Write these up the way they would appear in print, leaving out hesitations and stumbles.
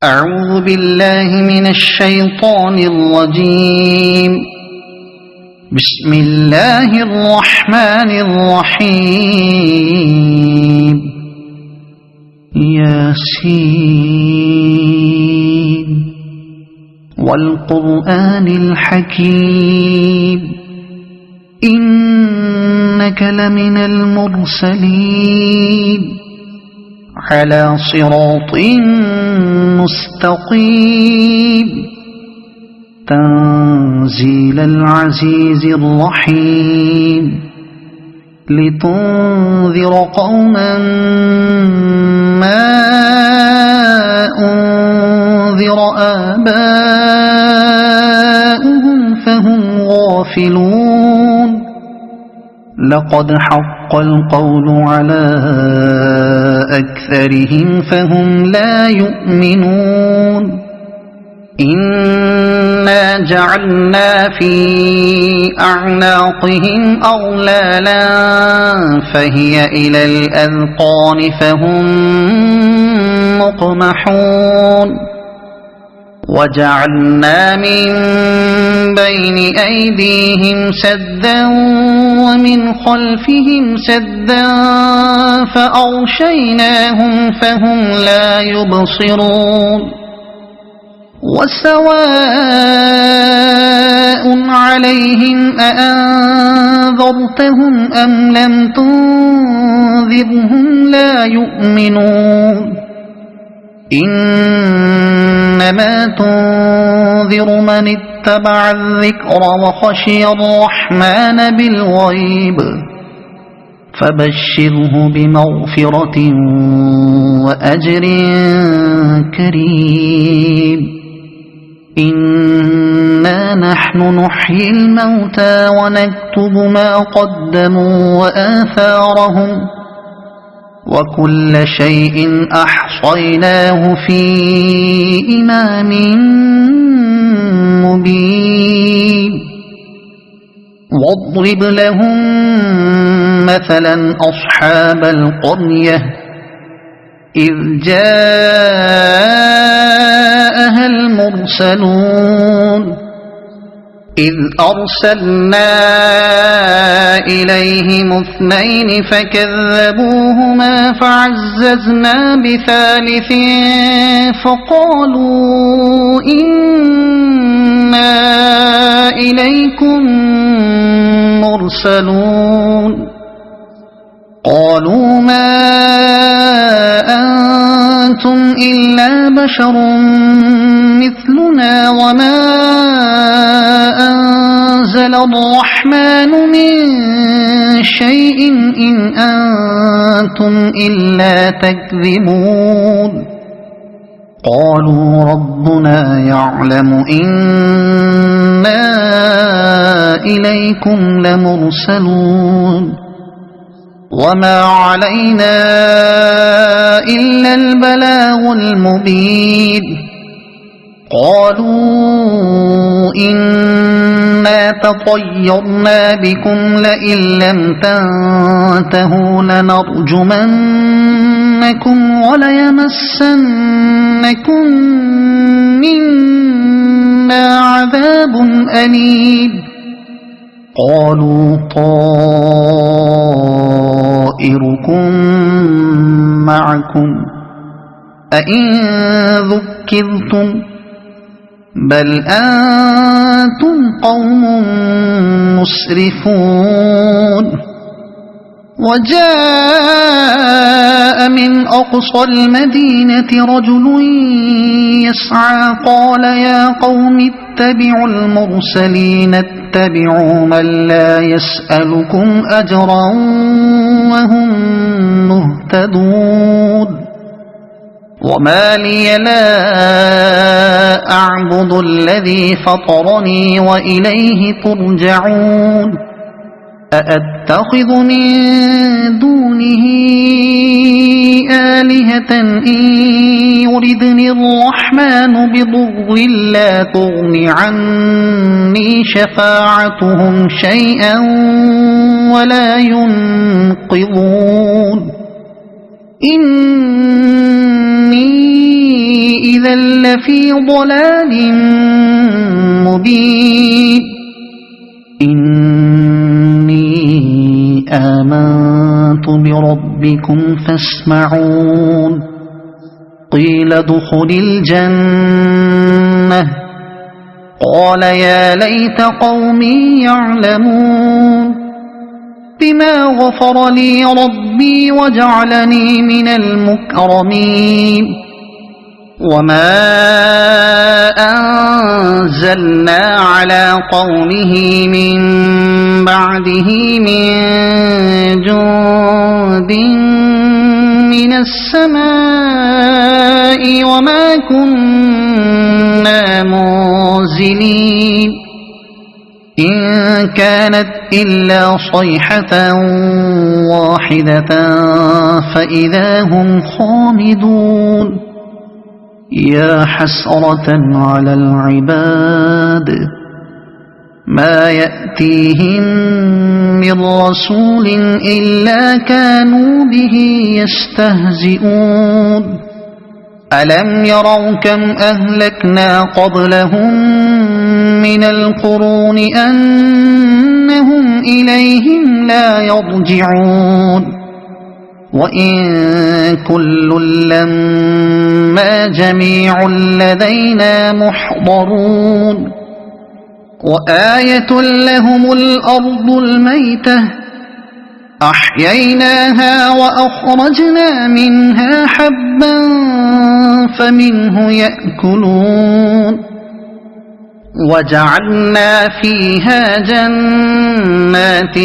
أعوذ بالله من الشيطان الرجيم. بسم الله الرحمن الرحيم. ياسين والقرآن الحكيم إنك لمن المرسلين على صراط مستقيم تنزيل العزيز الرحيم لتنذر قوما ما أنذر آباؤهم فهم غافلون. لقد حق القول على أكثرهم فهم لا يؤمنون. إنا جعلنا في أعناقهم أغلالا فهي إلى الأذقان فهم مقمحون. وجعلنا من بين أيديهم سدا ومن خلفهم سدا فأغشيناهم فهم لا يبصرون. وسواء عليهم أأنذرتهم أم لم تنذرهم لا يؤمنون. إنما تنذر من اتبع الذكر وخشي الرحمن بالغيب فبشره بمغفرة وأجر كريم. إنا نحن نحيي الموتى ونكتب ما قدموا وآثارهم وكل شيء أحصيناه في إمام مبين. واضرب لهم مثلا أصحاب القرية إذ جاءها المرسلون إذ أرسلنا إليهم اثنين فكذبوهما فعززنا بثالث فقالوا إنا إليكم مرسلون. قالوا ما أنتم إلا بشر مثلنا وما أنزل الرحمن من شيء إن أنتم إلا تكذبون. قالوا ربنا يعلم إنا إليكم لمرسلون وما علينا إلا البلاغ المبين. قالوا إنا تطيرنا بكم لئن لم تنتهوا لنرجمنكم وليمسنكم منا عذاب أليم. قالوا طائركم معكم أئن ذكرتم بل أنتم قوم مسرفون. وجاء من أقصى المدينة رجل يسعى قال يا قوم اتبعوا المرسلين اتبعوا من لا يسألكم أجرا وهم مهتدون. وما لي لا أعبد الذي فطرني وإليه ترجعون. أأتخذ من دونه آلهة إن يردني الرحمن بضر لا تغن عني شفاعتهم شيئا ولا ينقذون. إني إذا لفي ضلال مبين إني آمنت بربكم فاسمعون قيل ادخل الجنة قال يا ليت قومي يعلمون بما غفر لي ربي وجعلني من المكرمين وما أنزلنا على قومه من بعده من جند من السماء وما كنا منزلين إن كانت إلا صيحة واحدة فإذا هم خامدون يا حسرة على العباد ما يأتيهم من رسول إلا كانوا به يستهزئون ألم يروا كم أهلكنا قبلهم من القرون أنهم إليهم لا يرجعون وإن كل لما جميع لدينا محضرون وآية لهم الأرض الميتة أحييناها وأخرجنا منها حبا فمنه يأكلون وجعلنا فيها جنات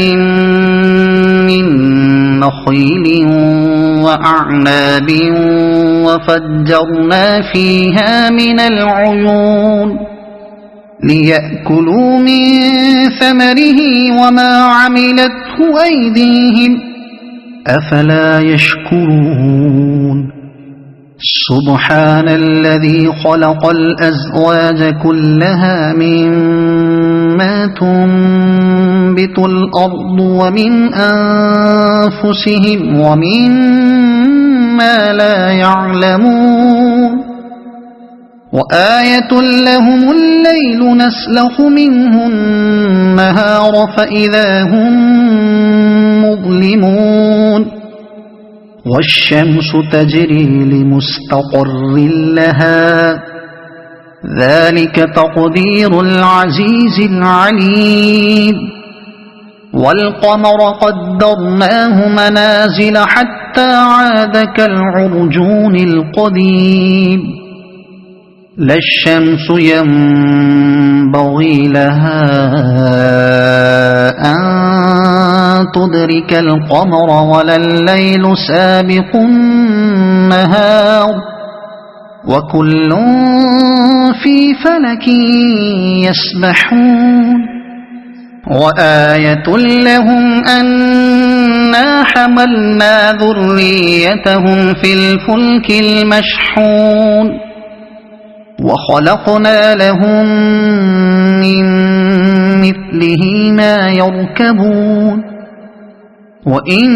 من نخيل وأعناب وفجرنا فيها من العيون ليأكلوا من ثمره وما عملته أيديهم أفلا يشكرون سبحان الذي خلق الأزواج كلها مما تنبت الأرض ومن أنفسهم ومما لا يعلمون وآية لهم الليل نسلخ منه النهار فإذا هم مظلمون والشمس تجري لمستقر لها ذلك تقدير العزيز العليم والقمر قدرناه منازل حتى عاد كالعرجون القديم لا الشمس ينبغي لها أن تدرك القمر ولا الليل سابق النهار وكل في فلك يسبحون وآية لهم أنا حملنا ذريتهم في الفلك المشحون وخلقنا لهم من مثله ما يركبون وإن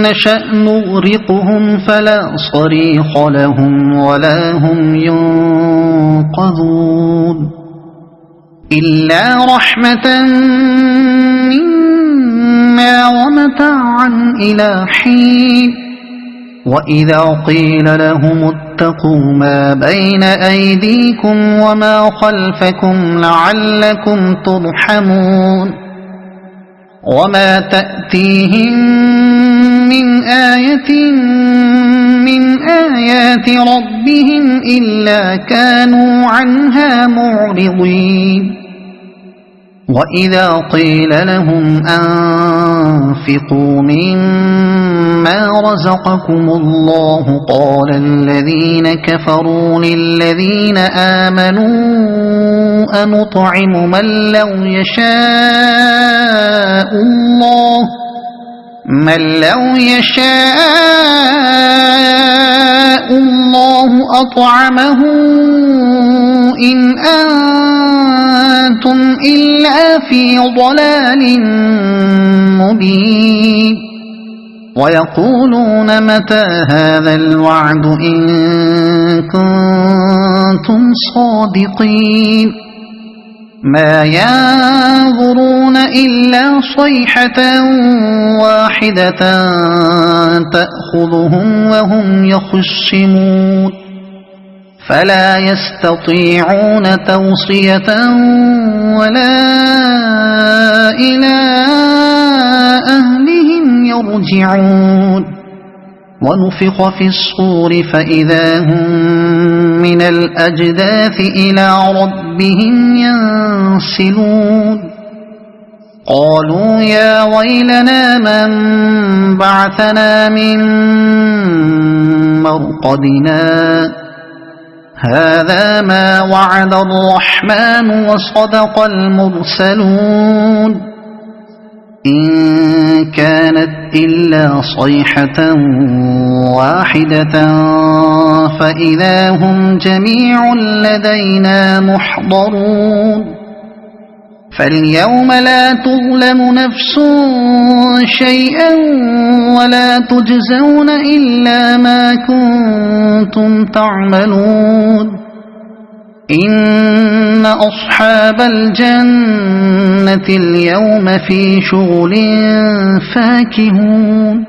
نشأ نغرقهم فلا صريخ لهم ولا هم ينقذون إلا رحمة منا ومتاعا إلى حين وإذا قيل لهم اتقوا ما بين أيديكم وما خلفكم لعلكم ترحمون وما تأتيهم من آية من آيات ربهم إلا كانوا عنها معرضين وإذا قيل لهم أنفقوا مما رزقكم الله قال الذين كفروا للذين آمنوا أنطعم من لو يشاء الله أطعمه إن أنتم إلا في ضلال مبين ويقولون متى هذا الوعد إن كنتم صادقين ما ينظرون إلا صيحة واحدة تأخذهم وهم يخصمون فلا يستطيعون توصية ولا إلى أهلهم يرجعون ونفخ في الصور فإذا هم من الأجداث إلى ربهم ينسلون قالوا يا ويلنا من بعثنا من مرقدنا هذا ما وعد الرحمن وصدق المرسلون إن كانت إلا صيحة واحدة فإذا هم جميع لدينا محضرون فاليوم لا تظلم نفس شيئا ولا تجزون إلا ما كنتم تعملون إن أصحاب الجنة اليوم في شغل فاكهون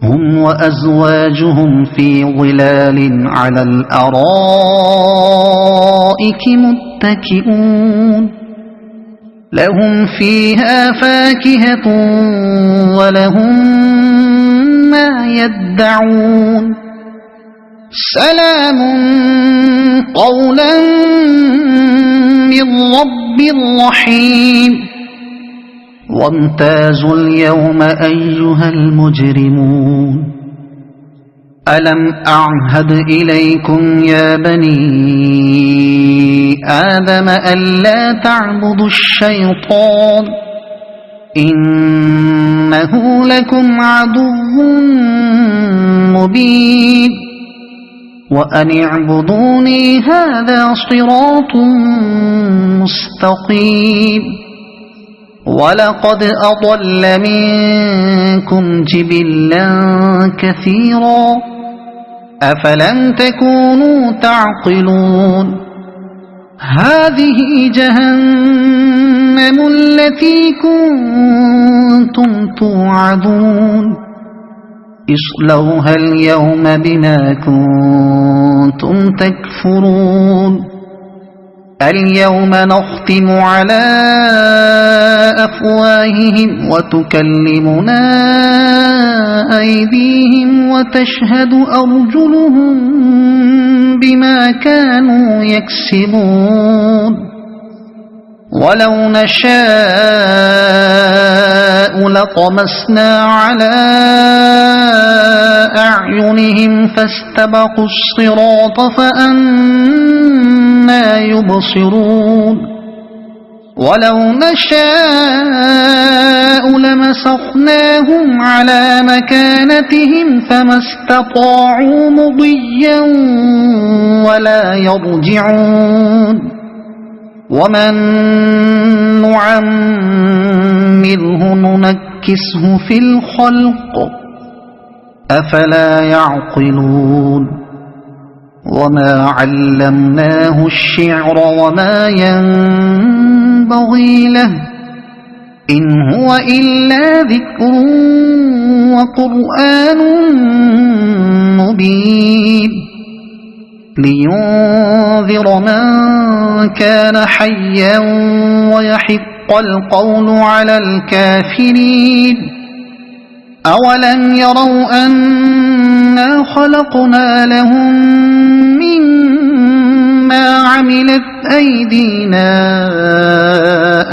هم وأزواجهم في ظلال على الأرائك متكئون لهم فيها فاكهة ولهم ما يدعون سلام قولا من رب رحيم وامتازوا اليوم أيها المجرمون ألم أعهد إليكم يا بني آدم ألا تعبدوا الشيطان إنه لكم عدو مبين وأن اعبدوني هذا صراط مستقيم ولقد أضل منكم جبلا كثيرا أفلم تكونوا تعقلون هذه جهنم التي كنتم توعدون اصلوها اليوم بما كنتم تكفرون اليوم نختم على أفواههم وتكلمنا أيديهم وتشهد أرجلهم بما كانوا يكسبون ولو نشاء لطمسنا على أعينهم فاستبقوا الصراط فأنى يبصرون ولو نشاء لمسخناهم على مكانتهم فما استطاعوا مضيا ولا يرجعون ومن نعمره ننكسه في الخلق أفلا يعقلون وما علمناه الشعر وما ينبغي له إن هو إلا ذكر وقرآن مبين لينذر من كان حيا ويحق القول على الكافرين أولم يروا أنا خلقنا لهم مما عملت أيدينا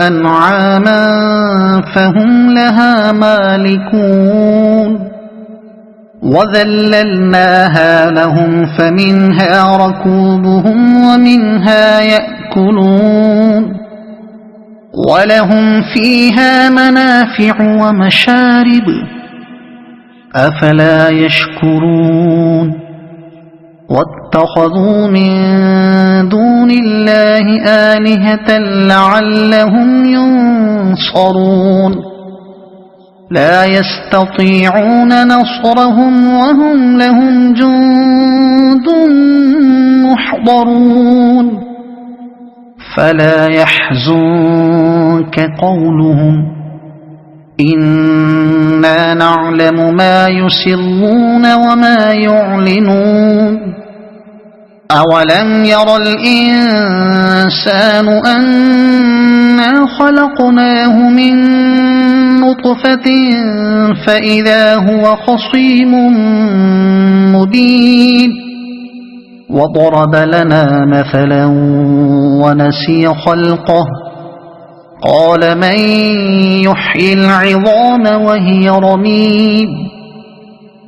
أنعاما فهم لها مالكون وذللناها لهم فمنها ركوبهم ومنها يأكلون ولهم فيها منافع ومشارب أفلا يشكرون واتخذوا من دون الله آلهة لعلهم ينصرون لا يستطيعون نصرهم وهم لهم جند محضرون فلا يحزنك قولهم إنا نعلم ما يسرون وما يعلنون أولم ير الإنسان أنا خلقناه من نطفة فإذا هو خصيم مبين وضرب لنا مثلا ونسي خلقه قال من يحيي العظام وهي رميم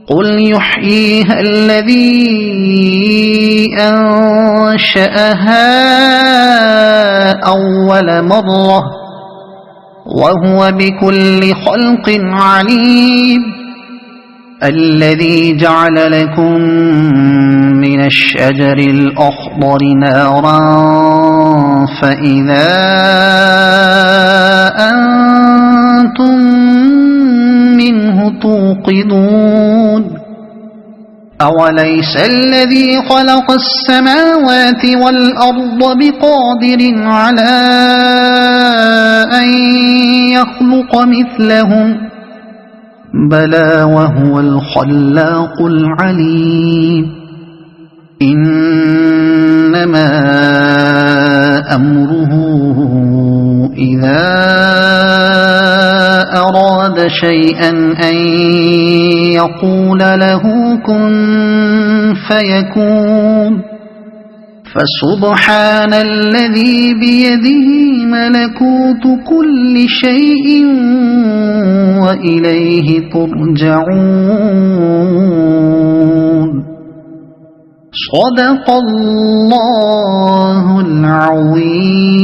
قل يحييها الذي أنشأها أول مرة وهو بكل خلق عليم الذي جعل لكم من الشجر الأخضر نارا فإذا أنتم منه توقدون أوليس الذي خلق السماوات والأرض بقادر على أن يخلق مثلهم بلى وهو الخلاق العليم إنما أمره إذا أراد شيئا أن يقول له كن فيكون فسبحان الذي بيده ملكوت كل شيء وإليه ترجعون صدق الله العظيم.